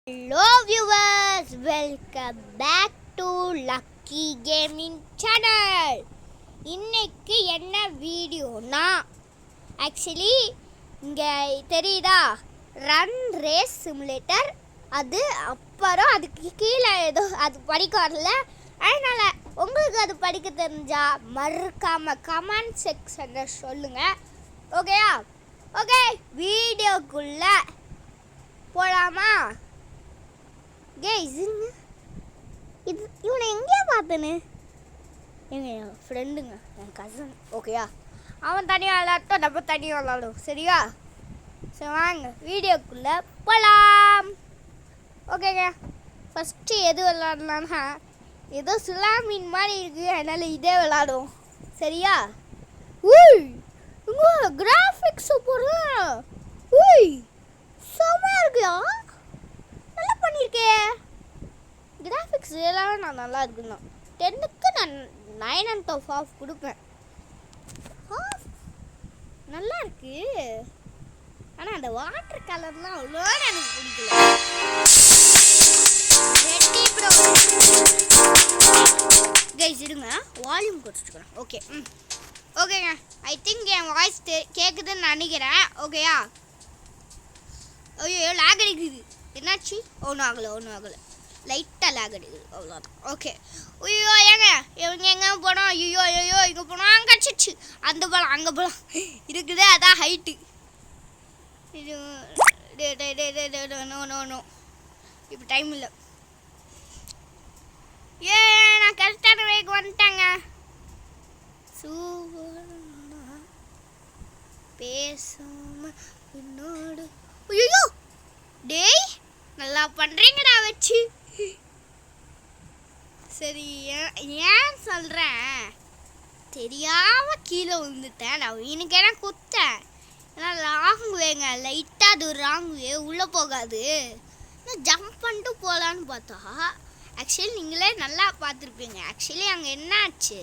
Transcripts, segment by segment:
Hello viewers, welcome back to Lucky Gaming Channel. இன்னைக்கு என்ன வீடியோனா actually இங்கே தெரியுதா ரன் ரேஸ் சிமுலேட்டர். அது அப்புறம் அதுக்கு கீழே ஏதோ அது படிக்க வரல. அதனால் உங்களுக்கு அது படிக்க தெரிஞ்சா மறக்காமல் கமெண்ட் செக்ஷனில் சொல்லுங்கள். ஓகேயா? ஓகே, வீடியோக்குள்ளே போகலாமா? இது இவனை எங்கேயா பார்த்தேன்னு என் ஃப்ரெண்டுங்க, என் கசன். ஓகேயா? அவன் தனியாக விளாட்டோம், நம்ம தனியாக விளாடும். சரியா? சரி வாங்க வீடியோக்குள்ளே போகலாம். ஓகேங்க, ஃபஸ்ட்டு எது விளாட்லான்னா ஏதோ சுலாமீன் மாதிரி இருக்குது, அதனால் இதே விளாடுவோம். சரியா? ஊய் கிராஃபிக்ஸ் சூப்பர். ஊய் செம்மையாக இருக்குயா, நல்லா பண்ணியிருக்கே. கிராஃபிக்ஸ் எல்லாமே நான் நல்லா இருக்குண்ணா. 10க்கு நான் 9/10 கொடுப்பேன். நல்லா இருக்கு, ஆனால் அந்த வாட்டர் கலர்லாம் அவ்வளோ எனக்கு பிடிக்கல. கைஸ் இருங்க, வால்யூம் குறைச்சிக்கிறேன். ஓகே ஓகேங்க, ஐ திங்க் என் வாய்ஸ் கேட்குதுன்னு நினைக்கிறேன். ஓகேயா? ஐயோ லேக் அடிக்குது, என்னாச்சு? ஒன்றும் ஆகலை, லைட்டாக லேக் அடிக்குது, அவ்வளோதான். ஓகே. ஐயோ ஏங்க இவங்க எங்கே போனோம்? ஐயோ இங்கே போனோம், அங்கே கிடச்சிச்சு. அந்த பழம் அங்கே பழம் இருக்குது, அதான் ஹைட்டு. இது நோ இப்போ டைம் இல்லை. நான் கரெக்டான வேக்கு வந்துட்டேங்க. பேசாம என்னோட ஐயோ டேய் நல்லா பண்ணுறீங்கடா வச்சு. சரி ஏன் சொல்கிறேன், தெரியாமல் கீழே விழுந்துட்டேன். நான் எனக்கு என்ன குத்தேன், ஏன்னா லாங் வேங்க, லைட்டாக அது ஒரு ராங் வே, உள்ளே போகாது. நான் ஜம்ப் பண்ணிட்டு போகலான்னு பார்த்தா ஆக்சுவலி நீங்களே நல்லா பார்த்துருப்பீங்க. ஆக்சுவலி அங்கே என்னாச்சு,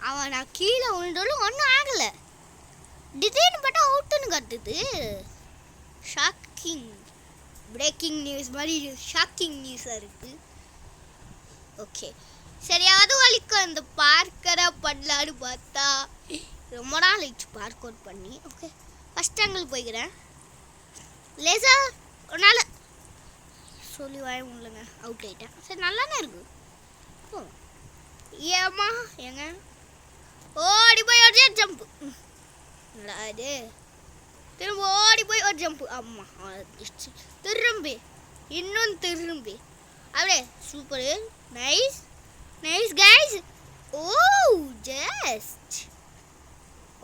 அவன் நான் கீழே விழுந்தாலும் ஒன்றும் ஆகலை. திடீர்னு பார்த்தா அவுட்டுன்னு கட்டுது. ஷாக்கிங், பிரேக்கிங் நியூஸ் மாதிரி ஷாக்கிங் நியூஸாக இருக்குது. ஓகே சரியாவது வலிக்கும் அந்த பார்க்கரை பண்ணலான்னு பார்த்தா ரொம்ப நாள் ஆயிடுச்சு பார்க் அவுட் பண்ணி. ஓகே ஃபஸ்ட் ஆங்கிள் போய்க்கிறேன். லேசா ஒன்றால் சொல்லி வாய முடியலங்க, அவுட் ஆகிட்டேன். சரி நல்லானே இருக்கு. ஓ ஏம்மா ஏங்க ஓடி போய் ஒரு ஜம்ப்பு, அது திரும்ப ஓடி போய் ஒரு ஜம்ப்பு. அம்மா திரும்பி இன்னும் திரும்பி அப்படியே சூப்பரு. Nice nice guys. ஓ ஜஸ்ட்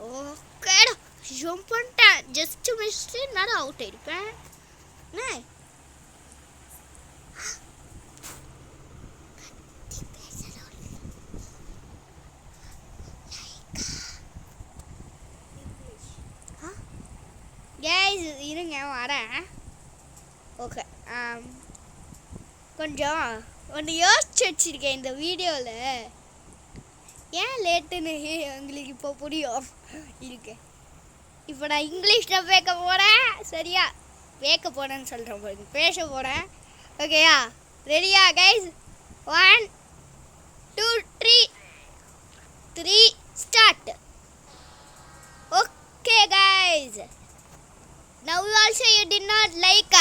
ஓகேடா, ஜம்ப் பண்ணிட்டேன். ஜஸ்ட் மிஸ்ட்டு நான் அவுட் ஆகிருப்பேன். கைஸ் இருங்க வரேன். ஓகே கொஞ்சம் ஒன்று யோசிச்சு வச்சுருக்கேன் இந்த வீடியோவில். ஏன் லேட்டுன்னு உங்களுக்கு இப்போ புரியும் இருக்கு. இப்போ நான் இங்கிலீஷில் பேக்க போகிறேன். சரியா? பேக்க போகிறேன்னு சொல்கிறேன் உங்களுக்கு, பேச போகிறேன். ஓகேயா? ரெடியா guys? 1 2 3 start. Okay guys, now also you did not like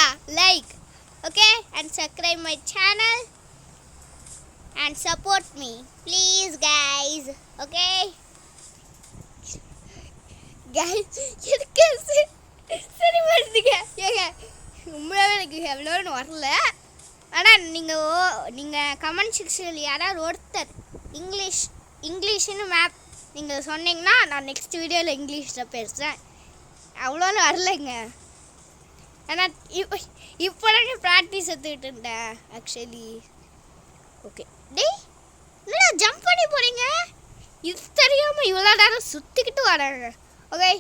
okay, and subscribe my channel and support me please guys. Okay guys, எனக்கு சரி வருதுங்க. ஏங்க உண்மையாகவே எனக்கு எவ்வளோன்னு வரல. ஆனால் நீங்கள் கமெண்ட் செக்ஷனில் யாராவது ஒருத்தர் இங்கிலீஷ்னு மேப் நீங்கள் சொன்னீங்கன்னா நான் நெக்ஸ்ட் வீடியோவில் இங்கிலீஷில் பேசுகிறேன். அவ்வளோன்னு வரலைங்க, ஏன்னா இப்போ நான் ப்ராக்டிஸ் எடுத்துக்கிட்டு இருந்தேன் ஆக்சுவலி. ஓகே டேய் என்னடா ஜம்ப் பண்ணி போகிறீங்க, இது தெரியாமல் இவ்வளோ நேரம் சுற்றிக்கிட்டு வராங்க. ஓகே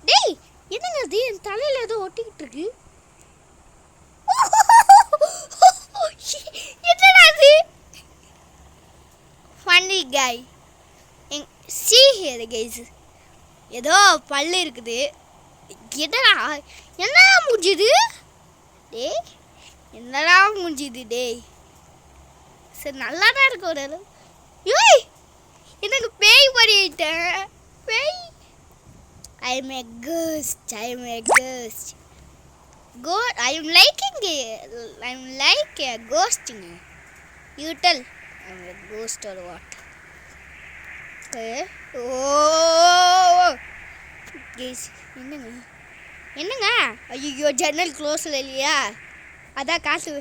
டேய் என்னங்க அது என் தலையில் ஏதோ ஒட்டிக்கிட்டு இருக்கு. என்னடா அது ஃபன்னி காய். see here guys, ஏதோ பல்லு இருக்குது. என்னடா என்ன முடிஞ்சுது? டேய் என்னடா முடிஞ்சுது டேய். சரி நல்லா தான் இருக்கு ஒரு அளவு. ஏய் எனக்கு பேய் பண்ணிட்டேன். பேய். I am a ghost. I am a ghost. God, I am liking it. I am like a ghost. You tell. I am a ghost or what? Okay. Oh. Guys, என்னங்க ஐயோ ஜன்னல் க்ளோஸ்ல இல்லையா அதான் காசு.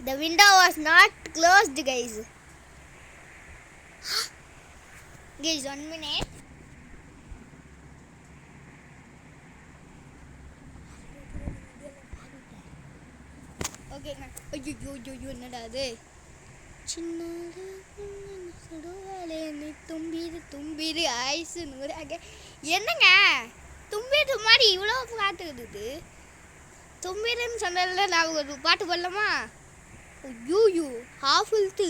The window was not closed guys. Guys 1 minute. ஓகேங்க. ஐயோ என்னடா அது சின்ன சுடுவாலே நீ தும்பிது ஆயுசு நூறாக. என்னங்க தும்பிது மாதிரி இவ்வளோ பாட்டு இருக்குது. தும்பிதுன்னு சொன்னதில்ல நான் ஒரு பாட்டு பாடலாமா? ஐயோ ஹாஃப் இழுத்து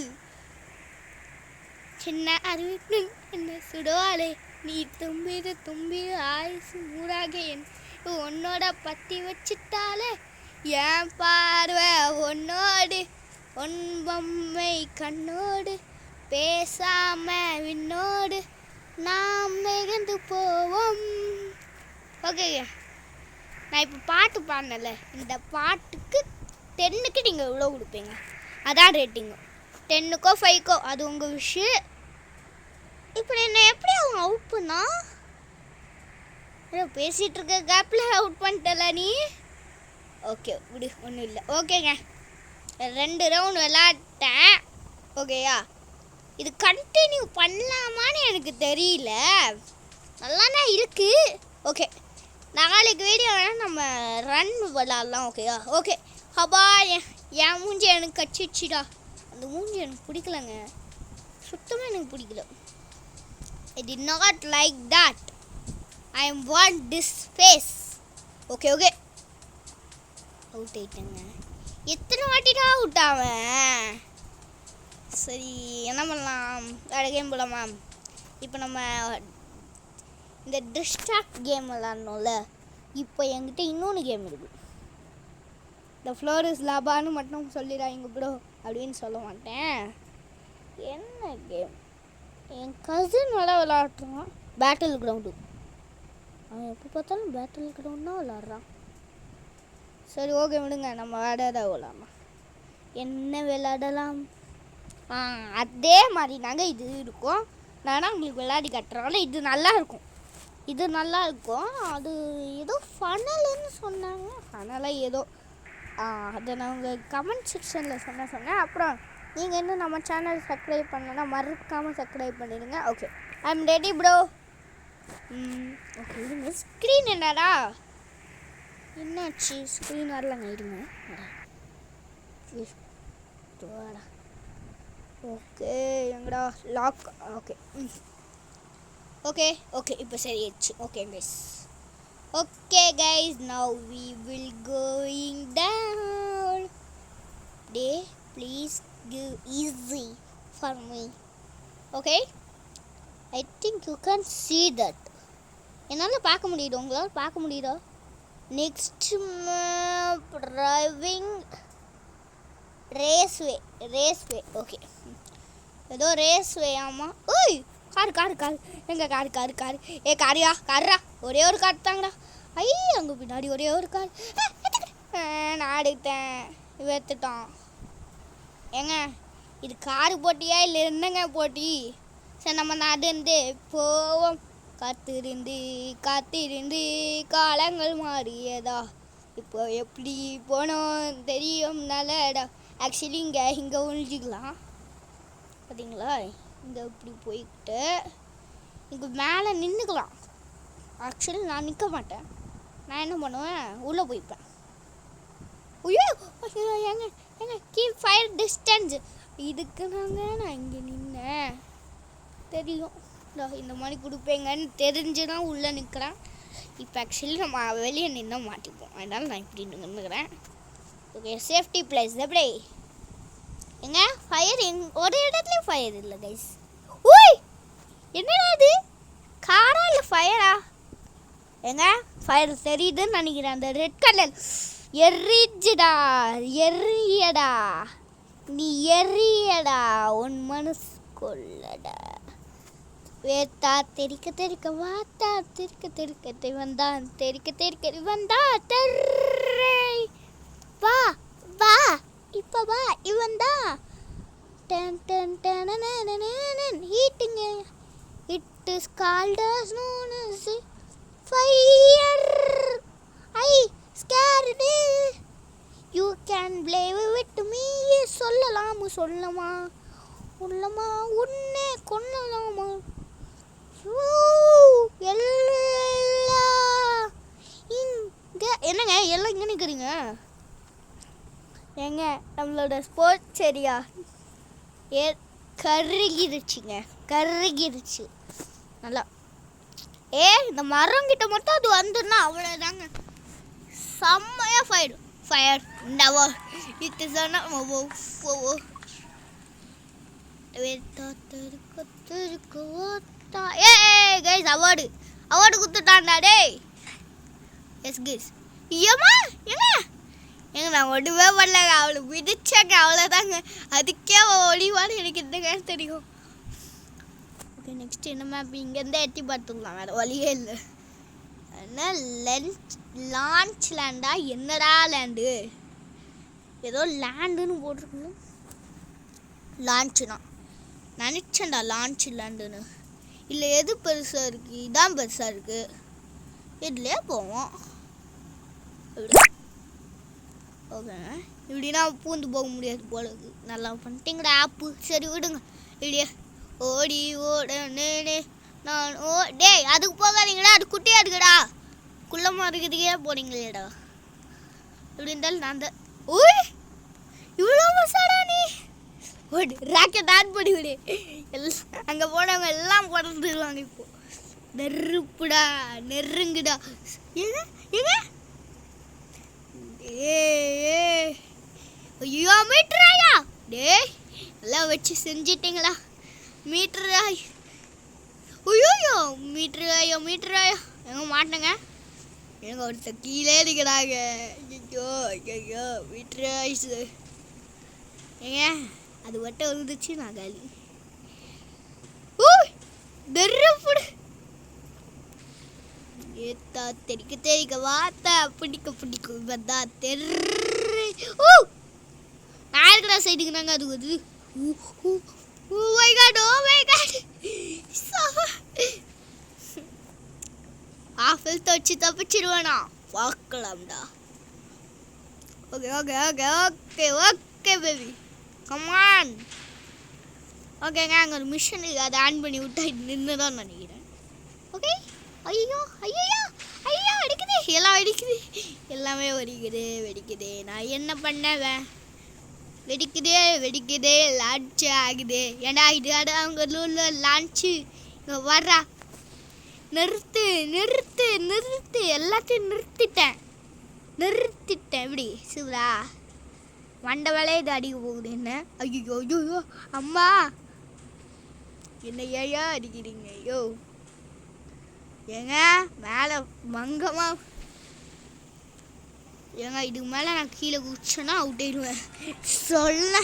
சின்ன அறிவிப்பு என்ன சுடுவாலே நீ தும்பிது ஆயுசு நூறாக உன்னோட பத்தி வச்சுட்டாலே என் பார்வை உன்னோடு உன் பொம்மை கண்ணோடு பேசாம விண்ணோடு நாம் மிகந்து போவோம். ஓகேங்க, நான் இப்போ பாட்டு பாடினல, இந்த பாட்டுக்கு 10க்கு நீங்கள் எவ்வளோ கொடுப்பீங்க? அதான் ரேட்டிங்கு. 10க்கோ 5க்கோ அது உங்கள் விஷயம். இப்போ என்ன எப்படி அவங்க அவுட் பண்ணா? பேசிகிட்டு இருக்க கேப்பில் அவுட் பண்ணிட்டல நீ. ஓகே விடு, ஒன்றும் இல்லை. ஓகேங்க, 2 ரவுண்ட் விளாட்டேன். ஓகேயா, இது கண்டினியூ பண்ணலாமான்னு எனக்கு தெரியல. நல்லா தான் இருக்குது. ஓகே, நாளைக்கு வீடியோ வேணால் நம்ம ரன் விளாட்லாம். ஓகேயா? ஓகே. ஹபா என் மூஞ்சி எனக்கு கச்சிடுச்சிடா. அந்த மூஞ்சி எனக்கு பிடிக்கலங்க, சுத்தமாக எனக்கு பிடிக்கல. I did not like that. I am want this face. Okay okay, out ஆயிட்டேங்க. எத்தனை வாட்டிடா அவுட் ஆவேன்? சரி என்ன பண்ணலாம், வேறு கேம் போகலாமா? இப்போ நம்ம இந்த டிஸ்ட்ராக்ட் கேம் விளாட்ணும்ல, இப்போ என்கிட்ட இன்னொன்று கேம் இருக்குது. இந்த ஃப்ளோர் இஸ் லாபான்னு மட்டும் சொல்லிடாங்க ப்ரோ அப்படின்னு சொல்ல மாட்டேன். என்ன கேம்? என் கசின் விளாட்றான் பேட்டில் கிரவுண்டு. அவன் எப்போ பார்த்தாலும் பேட்டில் கிரவுண்ட் தான் விளாட்றான். சரி ஓகே விடுங்க, நம்ம விளையாட விளாட்லாம். என்ன விளையாடலாம்? அதே மாதிரி நாங்கள் இது இருக்கும். நானும் உங்களுக்கு விளையாடி கட்டுறனால இது நல்லா இருக்கும். இது நல்லா இருக்கும். அது ஏதோ ஃபனல்னு சொன்னாங்க, ஃபனலாக ஏதோ அதை நான் உங்கள் கமெண்ட் செக்ஷனில் சொன்னேன். அப்புறம் நீங்கள் இன்னும் நம்ம சேனல் சப்ஸ்கிரைப் பண்ணலன்னா மறக்காமல் சப்ஸ்கிரைப் பண்ணிடுங்க. Okay, I am ready bro. Okay, இருங்க, ஸ்க்ரீன் என்னடா என்னாச்சு? ஸ்க்ரீன் வரலங்க, இருங்க. ஓகே எங்கடா லாக்? ஓகே ஓகே ஓகே, இப்போ சரியாச்சு. Okay guys, okay guys, now we will going down. டே please give easy for me. Okay, I think you can see that. என்னால் பார்க்க முடியுது, உங்களால் பார்க்க முடியுதா? Next driving ரேஸ்வே. ஓகே, ஏதோ ரேஸ்வே. ஆமாம். ஓய், காரு எங்கே காரு? ஏ காரா ஒரே ஒரு கார் தாங்கடா. அங்கே பின்னாடி ஒரே ஒரு கார். நான் எடுத்தேன், எடுத்துட்டான். ஏங்க இது காரு போட்டியா இல்லை என்னங்க போட்டி? சரி நம்ம நடந்து போவோம். காத்திருந்து காலங்கள் மாறியதா, இப்போ எப்படி போனோம் தெரியும் நல்லடா. ஆக்சுவலி இங்கே ஒழிஞ்சிக்கலாம் பார்த்தீங்களா? இங்கே இப்படி போய்கிட்டு இங்கே மேலே நின்றுக்கலாம். ஆக்சுவலி நான் நிற்க மாட்டேன். நான் என்ன பண்ணுவேன், உள்ளே போய்ப்பேன். ஐயோ ஏங்க கீப் ஃபயர் டிஸ்டன்ஸ். இதுக்கு நான் இங்கே நின்னேன். தெரியும் இந்த மாதிரி கொடுப்பேங்கன்னு தெரிஞ்சு தான் உள்ளே நிற்கிறேன். இப்போ ஆக்சுவலி நம்ம வெளியே நின்று மாட்டிப்போம், அதனால் நான் இப்படி நின்றுக்கிறேன். ஓகே, சேஃப்டி பிளேஸ் எப்படி? எங்க ஃபயர் ஒரு இடத்துலையும் ஃபயர் இல்லை கைஸ். ஓய், என்னடா இது, காரா இல்லை ஃபயரா? எங்க ஃபயர் தெரியுதுன்னு நினைக்கிறேன். அந்த ரெட் கலர் எரிஞ்சுடா எரியடா நீ எரியடா உன் மனசு கொள்ளடா வேத்தா தெரிக்க தெரிக்க வாத்தா தெரிக்க தெரிக்க வந்தான் தெரிக்க தெரிக்க வந்தா தெர்ரை வா வா இப்ப வா இவன் தான் done done done heating it is called as known as fire I scared you can blame it me சொல்லலாமா சொல்லமா உள்ளமா உன்னை கொல்லலாமா இங்க என்னங்க எல்லாம் இங்கே நிற்கிறீங்க ஏங்க நம்மளோட ஸ்போர்ட்ஸ் ஏரியா கருகிருச்சு நல்லா இந்த மரம் கிட்ட மட்டும் அது வந்துன்னா அவ்வளோதாங்க செம்மையாக ஃபயர் இந்த இட் இஸ் கைஸ் அவார்டு கொடுத்துட்டான்டா டேய் எஸ் கைஸ் ஏமா ஏங்க நான் ஒன்றுமே பண்ணலங்க அவளை விதிச்சாங்க அவ்வளோதாங்க அதுக்கே அவள் ஒளிவான்னு எனக்கு என்னங்க தெரியும் ஓகே நெக்ஸ்ட் என்ன மேப் இங்கேருந்து எட்டி பார்த்துக்கலாம் வேறு வழியே இல்லை என்ன லான்ச் லேண்டா என்னடா லேண்டு ஏதோ லேண்டுன்னு போட்டிருக்குங்க லான்ச்சுனா நினச்சேன்டா லான்ச் லேண்டுன்னு இல்லை எது பெருசாக இருக்குது இதான் பெருசாக இருக்குது இதுலேயே போவோம் ஓகேங்க இப்படின்னா பூந்து போக முடியாது போல இருக்குது நல்லா பண்ணிட்டீங்கடா ஆப்பு சரி விடுங்க இப்படியே ஓடி ஓட நான் டேய் அதுக்கு போகாதீங்கடா அது குட்டியாக இருக்குடா குள்ளமாக இருக்கிறதுக்கே போறீங்களேடா இப்படி இருந்தாலும் நான் தான் ஓய் இவ்வளோ மசாடா நீ ஓடு ராக்கெட் ஆட் பண்ணி விடு எல்லாம் அங்கே போனவங்க எல்லாம் பிறந்துருவாங்க இப்போ நெருப்புடா நெருங்குடா ஏங்க ஏங்க ஐயோ மீட்டராயா டேய் எல்லாம் வச்சு செஞ்சிட்டிங்களா மீட்டராய் ஐயோ மீட்டராயா எங்க மாட்டேங்க எங்க ஒருத்தர் கீழே இருக்கிறாங்க ஐயோ மீட்டராய்ஸ் ஏங்க அது மட்டும் விழுந்துச்சு நான் காலி நெருப்புடு ஏத்தா தெரிக்க வாத்தா பிடிக்கும் வந்தா தெர்ரை நான் இருக்கிற சைடுக்கு நாங்கள் அது வருது ஓ மை காட் ஹெல்த் வச்சு தப்பிச்சிருவேனா பார்க்கலாம்டா ஓகே பேபி கமான் ஓகேங்க அங்கே ஒரு மிஷின் அதை ஆன் பண்ணி விட்டா நின்று தான் நினைக்கிறேன் ஓகே ஐயோ அடிக்குது எல்லாம் எல்லாமே வெடிக்குது நான் என்ன பண்ணவேன் வெடிக்குதே லான்ச்சு ஆகுது ஏன்னா இது அவங்க லான்ச்சு இங்கே வர்றா நிறுத்து எல்லாத்தையும் நிறுத்திட்டேன் இப்படி சிவரா மண்டை வேலையை இது அடிக்க போகுது என்ன ஐயோ அம்மா என்ன ஏயா அடிக்கிறீங்க ஐயோ ஏங்க மேலே மங்கமா ஏங்க இதுக்கு மேலே நான் கீழே குதிச்சேன்னா அவுட் ஆயிடுவேன் சொல்ல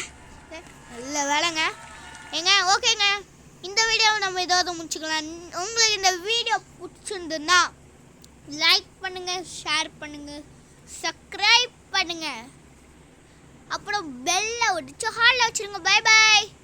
நல்ல வேலைங்க ஏங்க ஓகேங்க இந்த வீடியோவை நம்ம ஏதாவது முடிச்சுக்கலாம் உங்களுக்கு இந்த வீடியோ பிடிச்சிருந்துன்னா லைக் பண்ணுங்கள் ஷேர் பண்ணுங்கள் சப்ஸ்கிரைப் பண்ணுங்கள் அப்புறம் பெல்லை ஒடிச்சு ஹாலில் வச்சுருங்க. Bye bye.